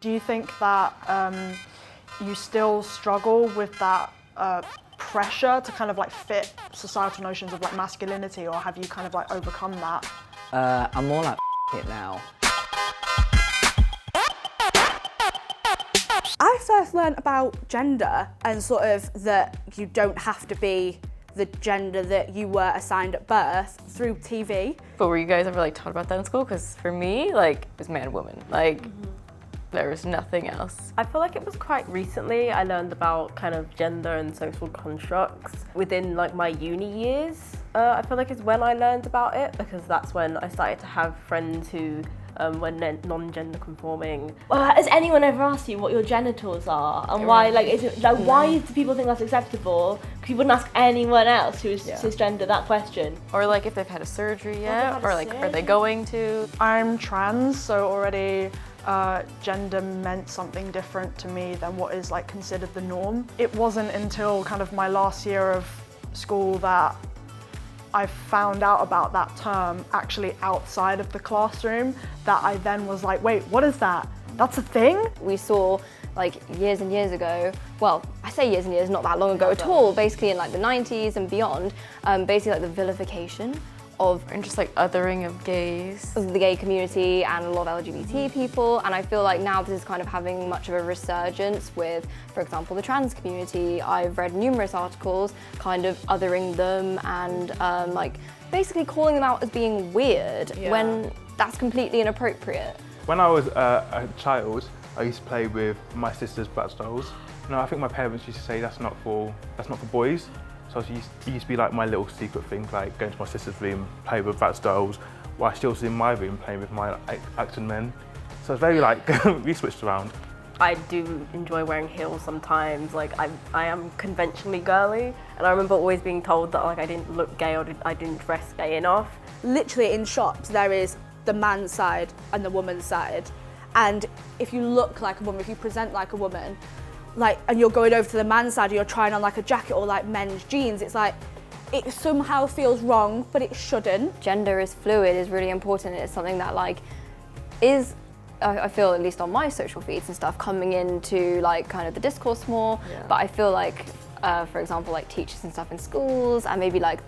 Do you think that you still struggle with that pressure to kind of like fit societal notions of like masculinity, or have you kind of like overcome that? I'm more like it now. I first learned about gender and sort of that you don't have to be the gender that you were assigned at birth through TV. But were you guys ever like taught about that in school? Because for me, like, it was man, woman. Like, there was nothing else. I feel like it was quite recently I learned about kind of gender and social constructs within like my uni years. I feel like it's when I learned about it, because that's when I started to have friends who were non-gender conforming. Well, has anyone ever asked you what your genitals are and why? Like, is it like why do people think that's acceptable? Because you wouldn't ask anyone else who is cisgender that question. Or like if they've had a surgery yet, or like are they going to? I'm trans, so already gender meant something different to me than what is like considered the norm. It wasn't until kind of my last year of school that I found out about that term actually outside of the classroom, that I then was like, wait, what is that? That's a thing? We saw like years and years ago, well, I say years and years, not that long ago at all, basically in like the 90s and beyond, basically like the vilification of And just like othering of gays. the gay community and a lot of LGBT people, and I feel like now this is kind of having much of a resurgence with, for example, the trans community. I've read numerous articles kind of othering them and like basically calling them out as being weird when that's completely inappropriate. When I was a child, I used to play with my sister's Bratz dolls. No, I think my parents used to say that's not for boys. So it used to be like my little secret thing, like going to my sister's room, play with Bratz dolls, while she was in my room playing with my acting men. So it's very like, we switched around. I do enjoy wearing heels sometimes. Like I am conventionally girly, and I remember always being told that like I didn't look gay or I didn't dress gay enough. Literally in shops there is the man's side and the woman's side, and if you look like a woman, if you present like a woman, like, and you're going over to the man's side and you're trying on like a jacket or like men's jeans, it's like, it somehow feels wrong, but it shouldn't. Gender is fluid, is really important. It's something that like is, I feel at least on my social feeds and stuff, coming into like kind of the discourse more, but I feel like, for example, like teachers and stuff in schools and maybe like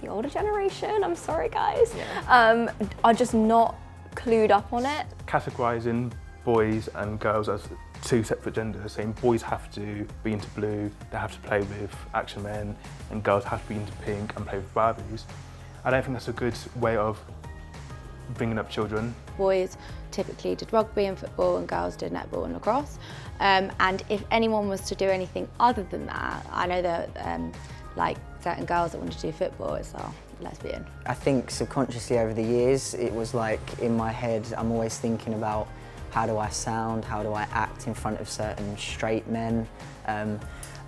the older generation, I'm sorry guys, are just not clued up on it. Categorising boys and girls as two separate genders, saying boys have to be into blue, they have to play with action men, and girls have to be into pink and play with Barbies. I don't think that's a good way of bringing up children. Boys typically did rugby and football and girls did netball and lacrosse. And if anyone was to do anything other than that, I know that like certain girls that want to do football, it's lesbian. I think subconsciously over the years, it was like in my head, I'm always thinking about how do I sound, how do I act in front of certain straight men,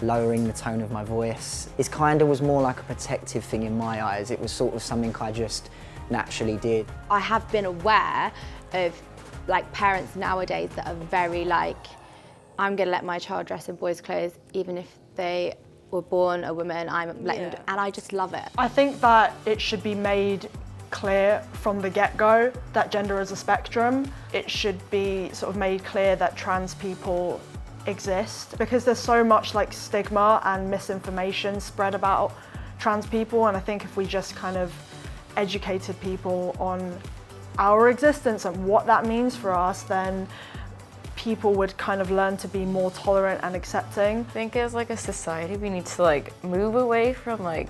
lowering the tone of my voice. It kind of was more like a protective thing in my eyes. It was sort of something I just naturally did. I have been aware of like parents nowadays that are very like, I'm gonna let my child dress in boys' clothes even if they were born a woman, I'm letting them, and I just love it. I think that it should be made clear from the get-go that gender is a spectrum. It should be sort of made clear that trans people exist, because there's so much like stigma and misinformation spread about trans people, and I think if we just kind of educated people on our existence and what that means for us, then people would kind of learn to be more tolerant and accepting. I think as like a society we need to like move away from like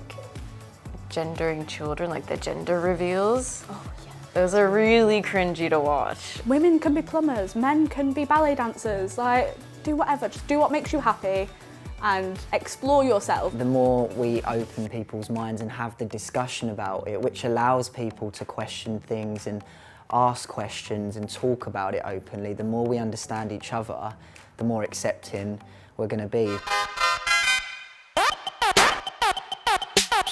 gendering children, like the gender reveals. Oh yeah. Those are really cringy to watch. Women can be plumbers, men can be ballet dancers, like do whatever, just do what makes you happy and explore yourself. The more we open people's minds and have the discussion about it, which allows people to question things and ask questions and talk about it openly, the more we understand each other, the more accepting we're going to be.